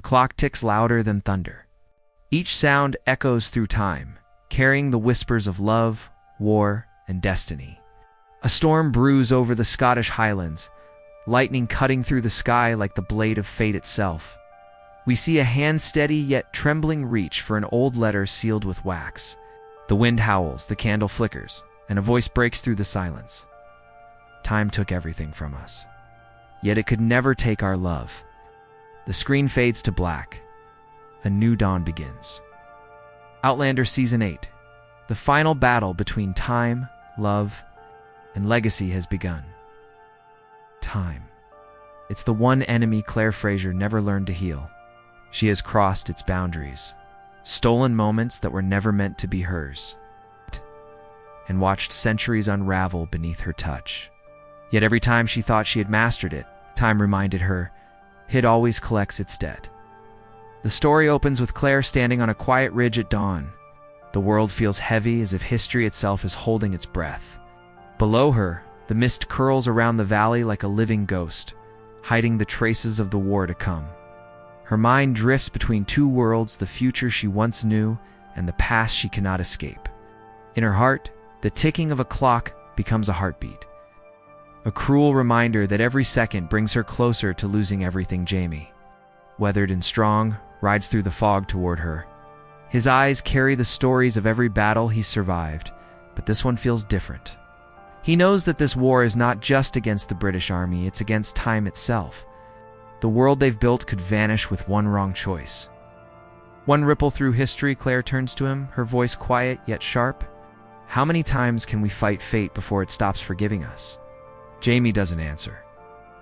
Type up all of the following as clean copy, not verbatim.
clock ticks louder than thunder. Each sound echoes through time, carrying the whispers of love, war, and destiny. A storm brews over the Scottish Highlands, lightning cutting through the sky like the blade of fate itself. We see a hand-steady yet trembling reach for an old letter sealed with wax. The wind howls, the candle flickers, and a voice breaks through the silence. Time took everything from us. Yet it could never take our love. The screen fades to black. A new dawn begins. Outlander Season 8. The final battle between time, love, and legacy has begun. Time. It's the one enemy Claire Fraser never learned to heal. She has crossed its boundaries, stolen moments that were never meant to be hers, and watched centuries unravel beneath her touch. Yet every time she thought she had mastered it, time reminded her, it always collects its debt. The story opens with Claire standing on a quiet ridge at dawn. The world feels heavy, as if history itself is holding its breath. Below her, the mist curls around the valley like a living ghost, hiding the traces of the war to come. Her mind drifts between two worlds, the future she once knew and the past she cannot escape. In her heart, the ticking of a clock becomes a heartbeat. A cruel reminder that every second brings her closer to losing everything. Jamie, weathered and strong, rides through the fog toward her. His eyes carry the stories of every battle he's survived, but this one feels different. He knows that this war is not just against the British Army, it's against time itself. The world they've built could vanish with one wrong choice. One ripple through history. Claire turns to him, her voice quiet yet sharp. How many times can we fight fate before it stops forgiving us? Jamie doesn't answer.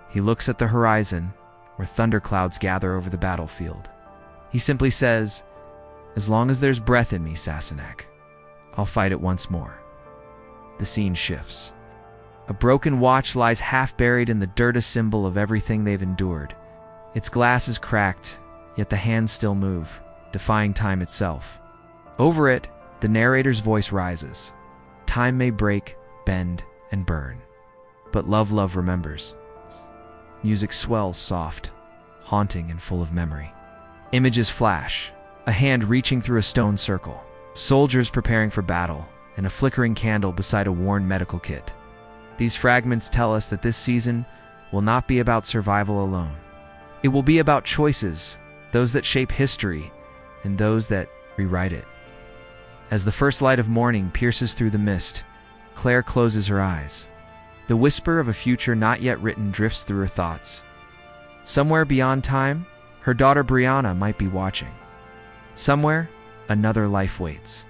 He looks at the horizon, where thunderclouds gather over the battlefield. He simply says, "As long as there's breath in me, Sassenach, I'll fight it once more." The scene shifts. A broken watch lies half buried in the dirt, a symbol of everything they've endured. Its glass is cracked, yet the hands still move, defying time itself. Over it, the narrator's voice rises. Time may break, bend, and burn, but love remembers. Music swells soft, haunting and full of memory. Images flash, a hand reaching through a stone circle, soldiers preparing for battle, and a flickering candle beside a worn medical kit. These fragments tell us that this season will not be about survival alone. It will be about choices, those that shape history, and those that rewrite it. As the first light of morning pierces through the mist, Claire closes her eyes. The whisper of a future not yet written drifts through her thoughts. Somewhere beyond time, her daughter Brianna might be watching. Somewhere, another life waits.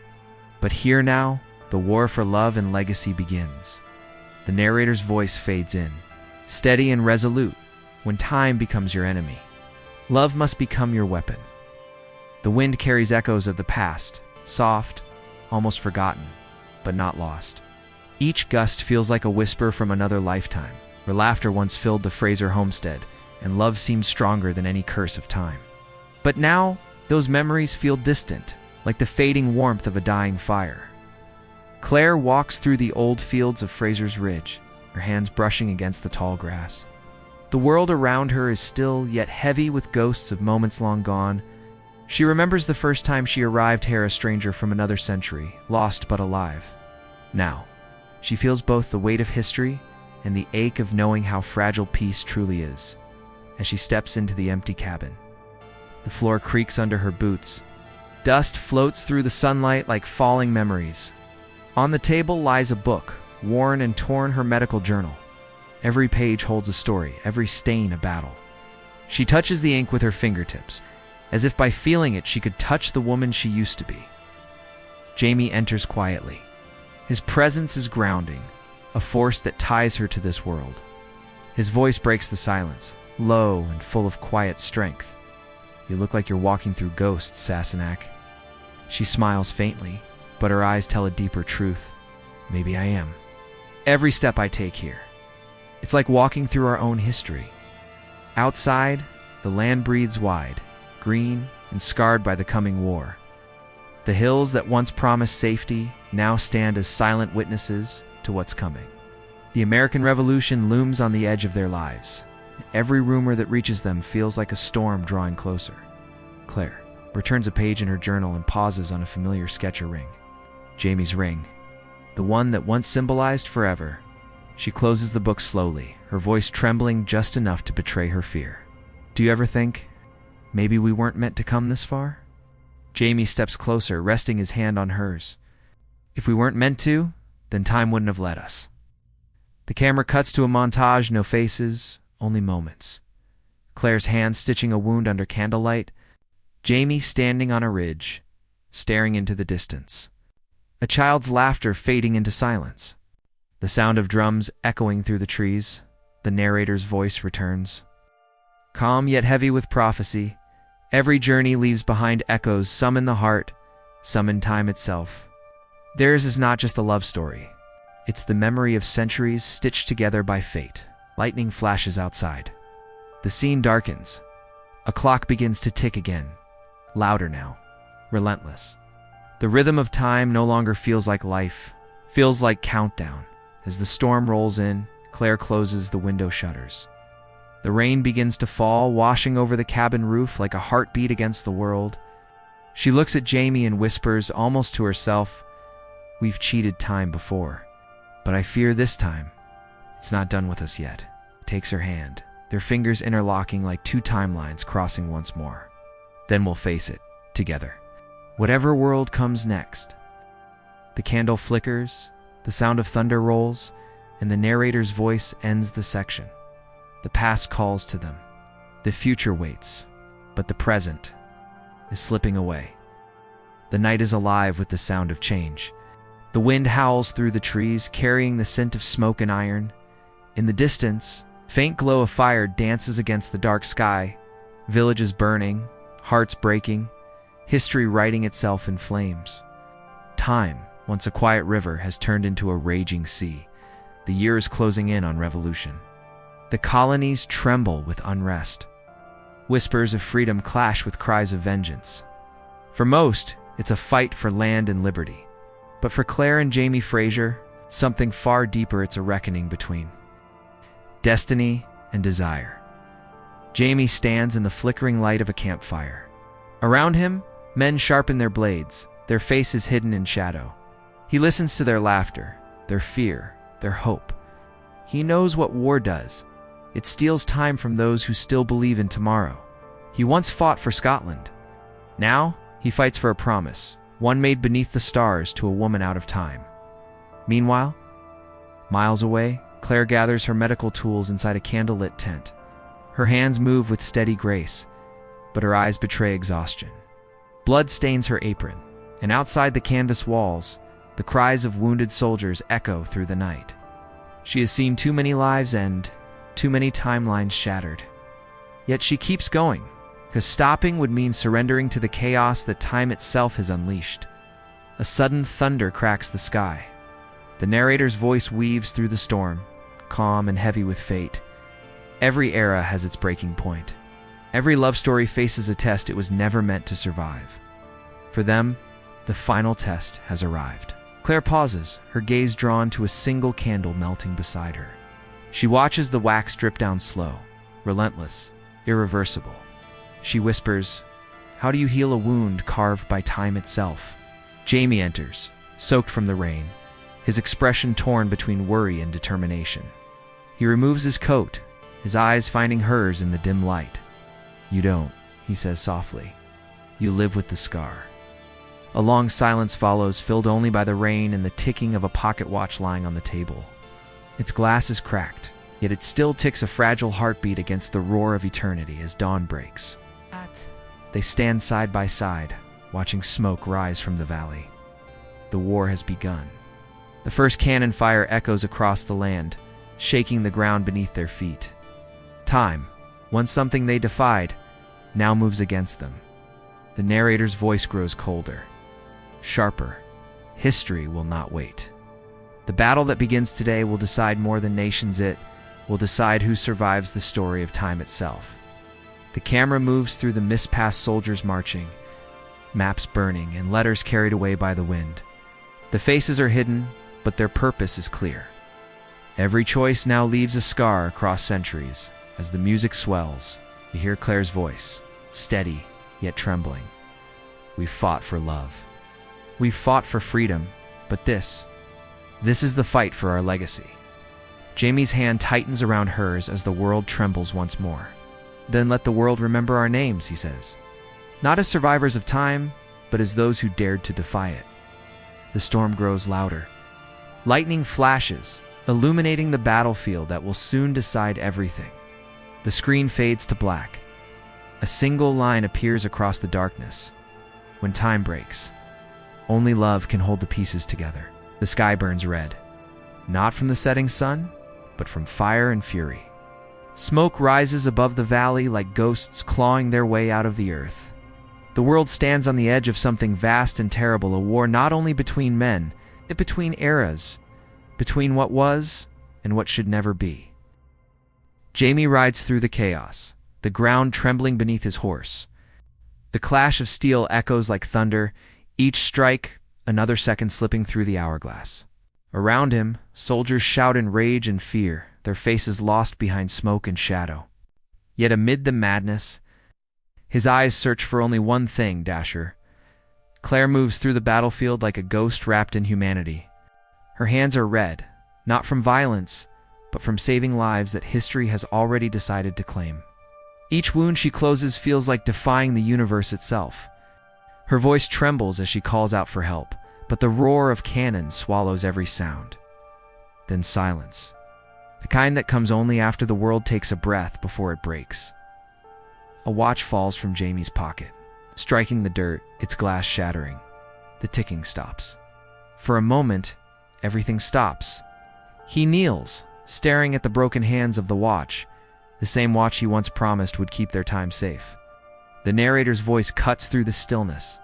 But here now, the war for love and legacy begins. The narrator's voice fades in, steady and resolute, when time becomes your enemy. Love must become your weapon. The wind carries echoes of the past, soft, almost forgotten, but not lost. Each gust feels like a whisper from another lifetime, where laughter once filled the Fraser homestead, and love seemed stronger than any curse of time. But now, those memories feel distant, like the fading warmth of a dying fire. Claire walks through the old fields of Fraser's Ridge, her hands brushing against the tall grass. The world around her is still, yet heavy with ghosts of moments long gone. She remembers the first time she arrived here, a stranger from another century, lost but alive. Now, she feels both the weight of history and the ache of knowing how fragile peace truly is. As she steps into the empty cabin, the floor creaks under her boots. Dust floats through the sunlight like falling memories. On the table lies a book, worn and torn, her medical journal. Every page holds a story, every stain a battle. She touches the ink with her fingertips, as if by feeling it she could touch the woman she used to be. Jamie enters quietly. His presence is grounding, a force that ties her to this world. His voice breaks the silence, low and full of quiet strength. "You look like you're walking through ghosts, Sassenach." She smiles faintly, but her eyes tell a deeper truth. "Maybe I am. Every step I take here, it's like walking through our own history." Outside, the land breathes wide, green and scarred by the coming war. The hills that once promised safety now stand as silent witnesses to what's coming. The American Revolution looms on the edge of their lives. Every rumor that reaches them feels like a storm drawing closer. Claire returns a page in her journal and pauses on a familiar sketch or ring. Jamie's ring, the one that once symbolized forever. She closes the book slowly, her voice trembling just enough to betray her fear. Do you ever think, maybe we weren't meant to come this far? Jamie steps closer, resting his hand on hers. If we weren't meant to, then time wouldn't have let us. The camera cuts to a montage, no faces, only moments. Claire's hand stitching a wound under candlelight, Jamie standing on a ridge, staring into the distance. A child's laughter fading into silence. The sound of drums echoing through the trees, the narrator's voice returns. Calm yet heavy with prophecy, every journey leaves behind echoes, some in the heart, some in time itself. Theirs is not just a love story. It's the memory of centuries stitched together by fate. Lightning flashes outside. The scene darkens. A clock begins to tick again. Louder now. Relentless. The rhythm of time no longer feels like life. Feels like countdown. As the storm rolls in, Claire closes the window shutters. The rain begins to fall, washing over the cabin roof like a heartbeat against the world. She looks at Jamie and whispers, almost to herself, "We've cheated time before. But I fear this time, it's not done with us yet." Takes her hand, their fingers interlocking like two timelines crossing once more. Then we'll face it, together. Whatever world comes next. The candle flickers, the sound of thunder rolls, and the narrator's voice ends the section. The past calls to them. The future waits, but the present is slipping away. The night is alive with the sound of change. The wind howls through the trees, carrying the scent of smoke and iron. In the distance, faint glow of fire dances against the dark sky. Villages burning, hearts breaking, history writing itself in flames. Time, once a quiet river, has turned into a raging sea. The year is closing in on revolution. The colonies tremble with unrest. Whispers of freedom clash with cries of vengeance. For most, it's a fight for land and liberty. But for Claire and Jamie Fraser, something far deeper, it's a reckoning between destiny and desire. Jamie stands in the flickering light of a campfire. Around him, men sharpen their blades, their faces hidden in shadow. He listens to their laughter, their fear, their hope. He knows what war does. It steals time from those who still believe in tomorrow. He once fought for Scotland. Now, he fights for a promise, one made beneath the stars to a woman out of time. Meanwhile, miles away, Claire gathers her medical tools inside a candlelit tent. Her hands move with steady grace, but her eyes betray exhaustion. Blood stains her apron, and outside the canvas walls, the cries of wounded soldiers echo through the night. She has seen too many lives end, too many timelines shattered. Yet she keeps going, because stopping would mean surrendering to the chaos that time itself has unleashed. A sudden thunder cracks the sky. The narrator's voice weaves through the storm, calm and heavy with fate. Every era has its breaking point. Every love story faces a test it was never meant to survive. For them, the final test has arrived. Claire pauses, her gaze drawn to a single candle melting beside her. She watches the wax drip down slow, relentless, irreversible. She whispers, "How do you heal a wound carved by time itself?" Jamie enters, soaked from the rain, his expression torn between worry and determination. He removes his coat, his eyes finding hers in the dim light. "You don't," he says softly. "You live with the scar." A long silence follows, filled only by the rain and the ticking of a pocket watch lying on the table. Its glass is cracked, yet it still ticks a fragile heartbeat against the roar of eternity as dawn breaks. They stand side by side, watching smoke rise from the valley. The war has begun. The first cannon fire echoes across the land, shaking the ground beneath their feet. Time, once something they defied, now moves against them. The narrator's voice grows colder, sharper. History will not wait. The battle that begins today will decide more than nations. It will decide who survives the story of time itself. The camera moves through the mist past soldiers marching, maps burning, and letters carried away by the wind. The faces are hidden, but their purpose is clear. Every choice now leaves a scar across centuries. As the music swells, you hear Claire's voice, steady yet trembling. We've fought for love. We've fought for freedom, but this is the fight for our legacy. Jamie's hand tightens around hers as the world trembles once more. Then let the world remember our names, he says. Not as survivors of time, but as those who dared to defy it. The storm grows louder. Lightning flashes, illuminating the battlefield that will soon decide everything. The screen fades to black. A single line appears across the darkness. When time breaks, only love can hold the pieces together. The sky burns red, not from the setting sun, but from fire and fury. Smoke rises above the valley like ghosts clawing their way out of the earth. The world stands on the edge of something vast and terrible, a war not only between men, but between eras, between what was and what should never be. Jamie rides through the chaos, the ground trembling beneath his horse. The clash of steel echoes like thunder, each strike another second slipping through the hourglass. Around him, soldiers shout in rage and fear, their faces lost behind smoke and shadow. Yet amid the madness, his eyes search for only one thing, Dasher. Claire moves through the battlefield like a ghost wrapped in humanity. Her hands are red, not from violence, but from saving lives that history has already decided to claim. Each wound she closes feels like defying the universe itself. Her voice trembles as she calls out for help, but the roar of cannon swallows every sound. Then silence. The kind that comes only after the world takes a breath before it breaks. A watch falls from Jamie's pocket. Striking the dirt, its glass shattering. The ticking stops. For a moment, everything stops. He kneels, staring at the broken hands of the watch, the same watch he once promised would keep their time safe. The narrator's voice cuts through the stillness.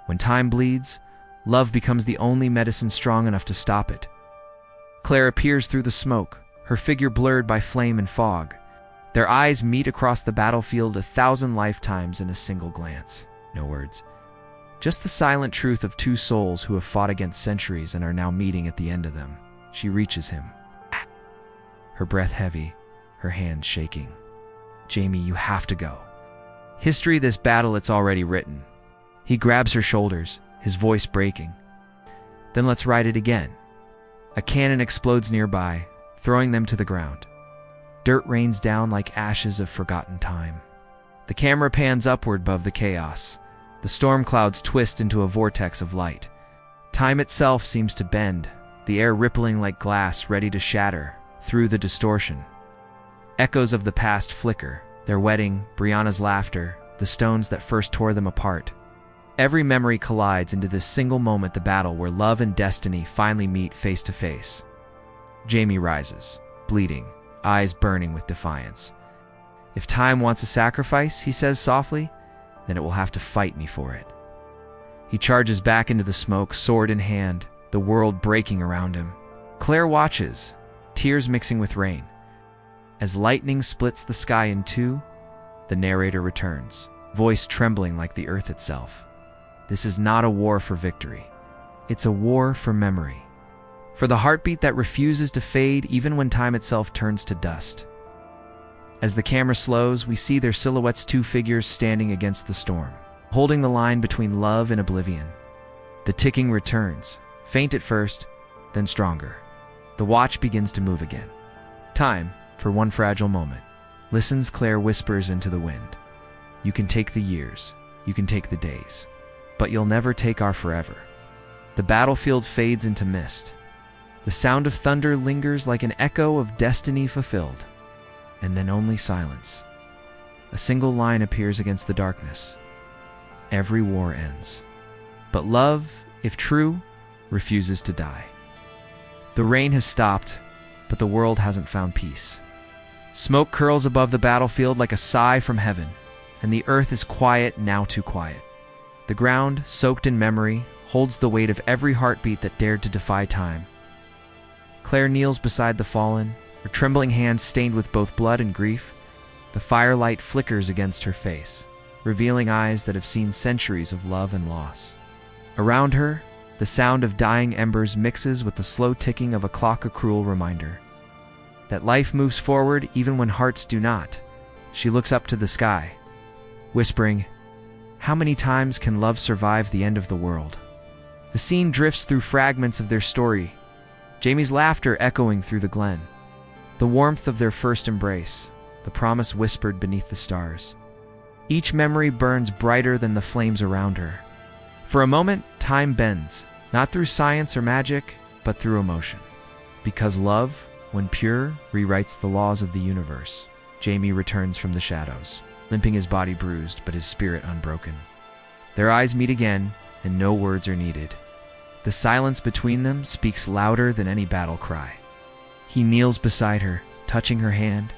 When time bleeds, love becomes the only medicine strong enough to stop it. Claire appears through the smoke, her figure blurred by flame and fog. Their eyes meet across the battlefield 1,000 lifetimes in a single glance. No words. Just the silent truth of two souls who have fought against centuries and are now meeting at the end of them. She reaches him. Her breath heavy, her hands shaking. Jamie, you have to go. History this battle, it's already written. He grabs her shoulders, his voice breaking. Then let's ride it again. A cannon explodes nearby, throwing them to the ground. Dirt rains down like ashes of forgotten time. The camera pans upward above the chaos. The storm clouds twist into a vortex of light. Time itself seems to bend, the air rippling like glass ready to shatter through the distortion. Echoes of the past flicker, their wedding, Brianna's laughter, the stones that first tore them apart. Every memory collides into this single moment, the battle where love and destiny finally meet face to face. Jamie rises, bleeding, eyes burning with defiance. If time wants a sacrifice, he says softly, then it will have to fight me for it. He charges back into the smoke, sword in hand, the world breaking around him. Claire watches, tears mixing with rain. As lightning splits the sky in two, the narrator returns, voice trembling like the earth itself. This is not a war for victory. It's a war for memory. For the heartbeat that refuses to fade even when time itself turns to dust. As the camera slows, we see their silhouettes, two figures standing against the storm, holding the line between love and oblivion. The ticking returns, faint at first, then stronger. The watch begins to move again. Time, for one fragile moment. Listens, Claire whispers into the wind. You can take the years, you can take the days, but you'll never take our forever. The battlefield fades into mist. The sound of thunder lingers like an echo of destiny fulfilled. And then only silence. A single line appears against the darkness. Every war ends. But love, if true, refuses to die. The rain has stopped, but the world hasn't found peace. Smoke curls above the battlefield like a sigh from heaven, and the earth is quiet, now too quiet. The ground, soaked in memory, holds the weight of every heartbeat that dared to defy time. Claire kneels beside the fallen, her trembling hands stained with both blood and grief. The firelight flickers against her face, revealing eyes that have seen centuries of love and loss. Around her, the sound of dying embers mixes with the slow ticking of a clock, a cruel reminder that life moves forward even when hearts do not. She looks up to the sky, whispering, How many times can love survive the end of the world? The scene drifts through fragments of their story, Jamie's laughter echoing through the glen, the warmth of their first embrace, the promise whispered beneath the stars. Each memory burns brighter than the flames around her. For a moment, time bends, not through science or magic, but through emotion. Because love, when pure, rewrites the laws of the universe. Jamie returns from the shadows, limping, his body bruised, but his spirit unbroken. Their eyes meet again, and no words are needed. The silence between them speaks louder than any battle cry. He kneels beside her, touching her hand,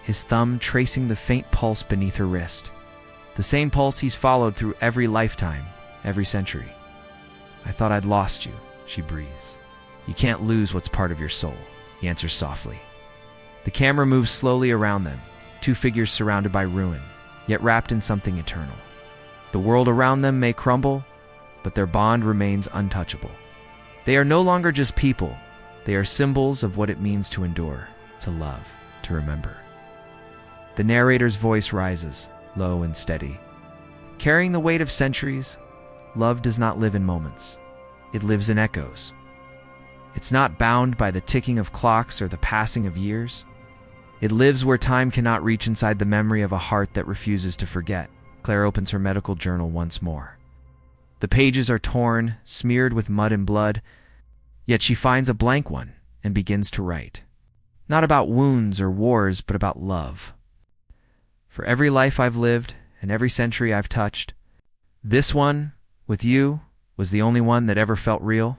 his thumb tracing the faint pulse beneath her wrist. The same pulse he's followed through every lifetime, every century. "I thought I'd lost you," she breathes. "You can't lose what's part of your soul," he answers softly. The camera moves slowly around them, two figures surrounded by ruin, yet wrapped in something eternal. The world around them may crumble, but their bond remains untouchable. They are no longer just people. They are symbols of what it means to endure, to love, to remember. The narrator's voice rises, low and steady. Carrying the weight of centuries, love does not live in moments. It lives in echoes. It's not bound by the ticking of clocks or the passing of years. It lives where time cannot reach, inside the memory of a heart that refuses to forget. Claire opens her medical journal once more. The pages are torn, smeared with mud and blood, yet she finds a blank one and begins to write. Not about wounds or wars, but about love. For every life I've lived and every century I've touched, this one, with you, was the only one that ever felt real.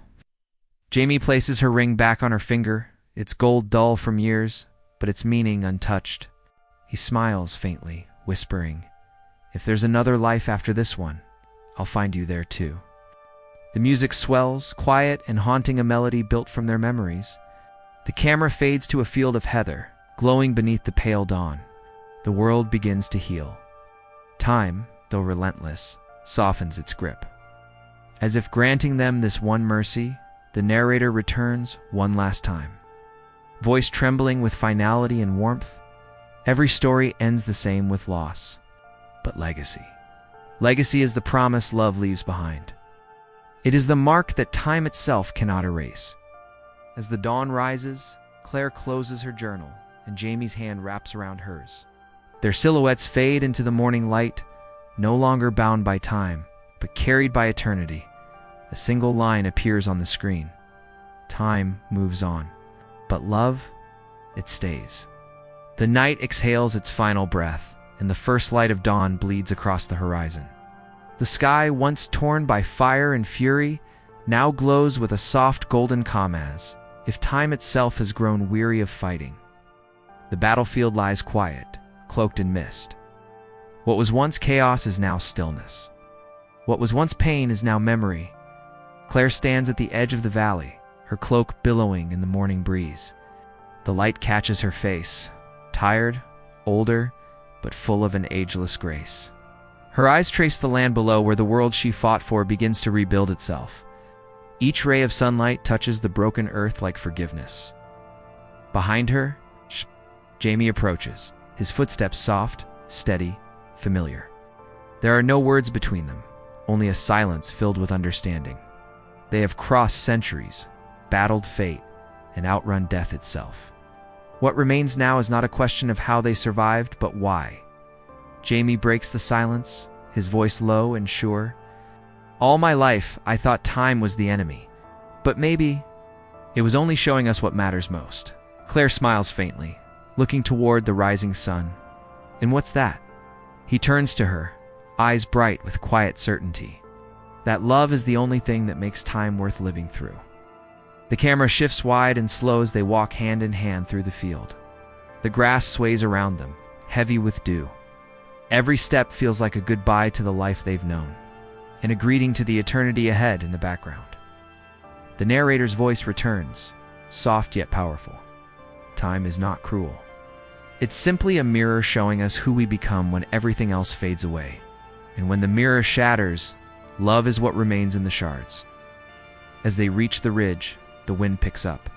Jamie places her ring back on her finger, its gold dull from years, but its meaning untouched. He smiles faintly, whispering, "If there's another life after this one, I'll find you there too." The music swells, quiet and haunting, a melody built from their memories. The camera fades to a field of heather, glowing beneath the pale dawn. The world begins to heal. Time, though relentless, softens its grip. As if granting them this one mercy, the narrator returns one last time. Voice trembling with finality and warmth, every story ends the same, with loss, but legacy. Legacy is the promise love leaves behind. It is the mark that time itself cannot erase. As the dawn rises, Claire closes her journal, and Jamie's hand wraps around hers. Their silhouettes fade into the morning light, no longer bound by time, but carried by eternity. A single line appears on the screen. Time moves on, but love, it stays. The night exhales its final breath, and the first light of dawn bleeds across the horizon. The sky, once torn by fire and fury, now glows with a soft golden calm, as if time itself has grown weary of fighting. The battlefield lies quiet, cloaked in mist. What was once chaos is now stillness. What was once pain is now memory. Claire stands at the edge of the valley, her cloak billowing in the morning breeze. The light catches her face, tired, older, but full of an ageless grace. Her eyes trace the land below, where the world she fought for begins to rebuild itself. Each ray of sunlight touches the broken earth like forgiveness. Behind her, Jamie approaches, his footsteps soft, steady, familiar. There are no words between them, only a silence filled with understanding. They have crossed centuries, battled fate, and outrun death itself. What remains now is not a question of how they survived, but why. Jamie breaks the silence, his voice low and sure. "All my life, I thought time was the enemy. But maybe it was only showing us what matters most." Claire smiles faintly, looking toward the rising sun. "And what's that?" He turns to her, eyes bright with quiet certainty. "That love is the only thing that makes time worth living through." The camera shifts wide and slow as they walk hand in hand through the field. The grass sways around them, heavy with dew. Every step feels like a goodbye to the life they've known, and a greeting to the eternity ahead in the background. The narrator's voice returns, soft yet powerful. Time is not cruel. It's simply a mirror showing us who we become when everything else fades away. And when the mirror shatters, love is what remains in the shards. As they reach the ridge, the wind picks up.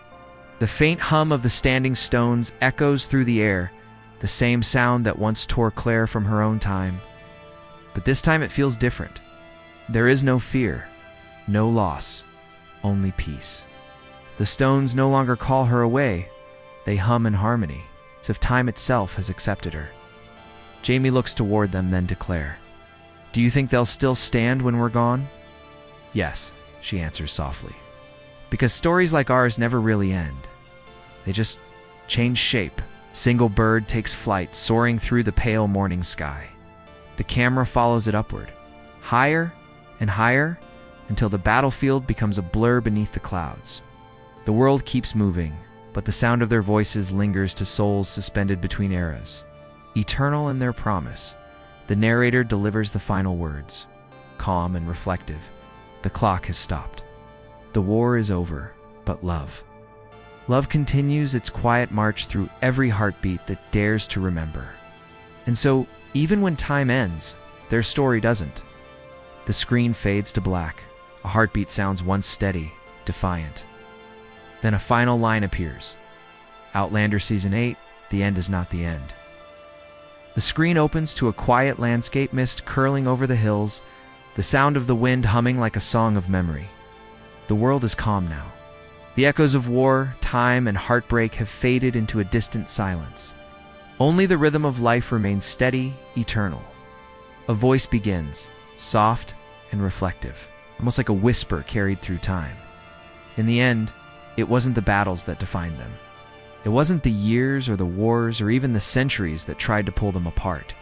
The faint hum of the standing stones echoes through the air, the same sound that once tore Claire from her own time. But this time it feels different. There is no fear, no loss, only peace. The stones no longer call her away. They hum in harmony, as if time itself has accepted her. Jamie looks toward them, then to Claire. Do you think they'll still stand when we're gone? Yes, she answers softly. Because stories like ours never really end. They just change shape. Single bird takes flight, soaring through the pale morning sky. The camera follows it upward, higher and higher, until the battlefield becomes a blur beneath the clouds. The world keeps moving, but the sound of their voices lingers to souls suspended between eras. Eternal in their promise, the narrator delivers the final words. Calm and reflective, the clock has stopped. The war is over, but love. Love continues its quiet march through every heartbeat that dares to remember. And so, even when time ends, their story doesn't. The screen fades to black. A heartbeat sounds once steady, defiant. Then a final line appears. Outlander Season 8, the end is not the end. The screen opens to a quiet landscape, mist curling over the hills, the sound of the wind humming like a song of memory. The world is calm now. The echoes of war, time, and heartbreak have faded into a distant silence. Only the rhythm of life remains steady, eternal. A voice begins, soft and reflective, almost like a whisper carried through time. In the end, it wasn't the battles that defined them. It wasn't the years or the wars or even the centuries that tried to pull them apart.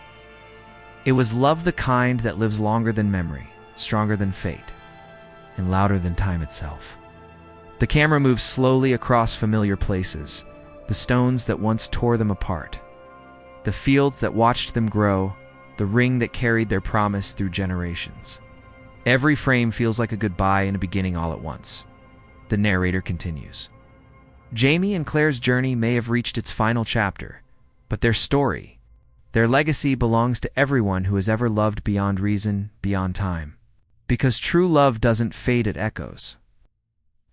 It was love, the kind that lives longer than memory, stronger than fate, and louder than time itself. The camera moves slowly across familiar places, the stones that once tore them apart, the fields that watched them grow, the ring that carried their promise through generations. Every frame feels like a goodbye and a beginning all at once. The narrator continues. Jamie and Claire's journey may have reached its final chapter, but their story, their legacy belongs to everyone who has ever loved beyond reason, beyond time. Because true love doesn't fade, it echoes.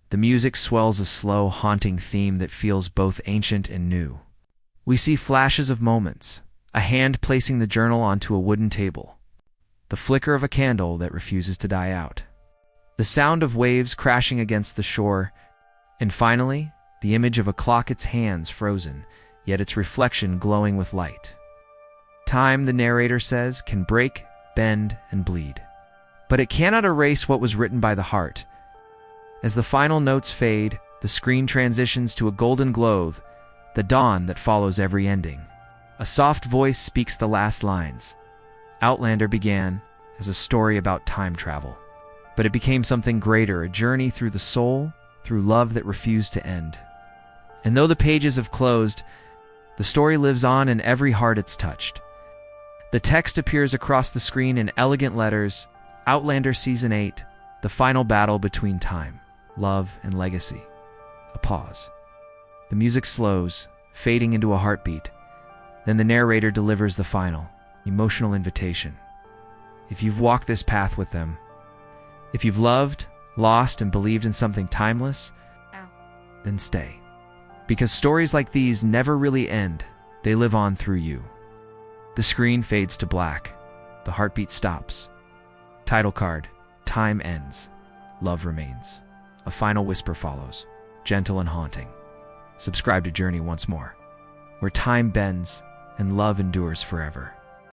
The music swells a slow, haunting theme that feels both ancient and new. We see flashes of moments, a hand placing the journal onto a wooden table, the flicker of a candle that refuses to die out, the sound of waves crashing against the shore, and finally, the image of a clock, its hands frozen, yet its reflection glowing with light. Time, the narrator says, can break, bend, and bleed. But it cannot erase what was written by the heart. As the final notes fade, the screen transitions to a golden glow, the dawn that follows every ending. A soft voice speaks the last lines. Outlander began as a story about time travel, but it became something greater, a journey through the soul, through love that refused to end. And though the pages have closed, the story lives on in every heart it's touched. The text appears across the screen in elegant letters: Outlander Season 8, the final battle between time, love, and legacy. A pause. The music slows, fading into a heartbeat. Then the narrator delivers the final, emotional invitation. If you've walked this path with them, if you've loved, lost, and believed in something timeless, then stay. Because stories like these never really end, they live on through you. The screen fades to black. The heartbeat stops. Title card: Time ends. Love remains. A final whisper follows, gentle and haunting. Subscribe to Journey once more, where time bends and love endures forever.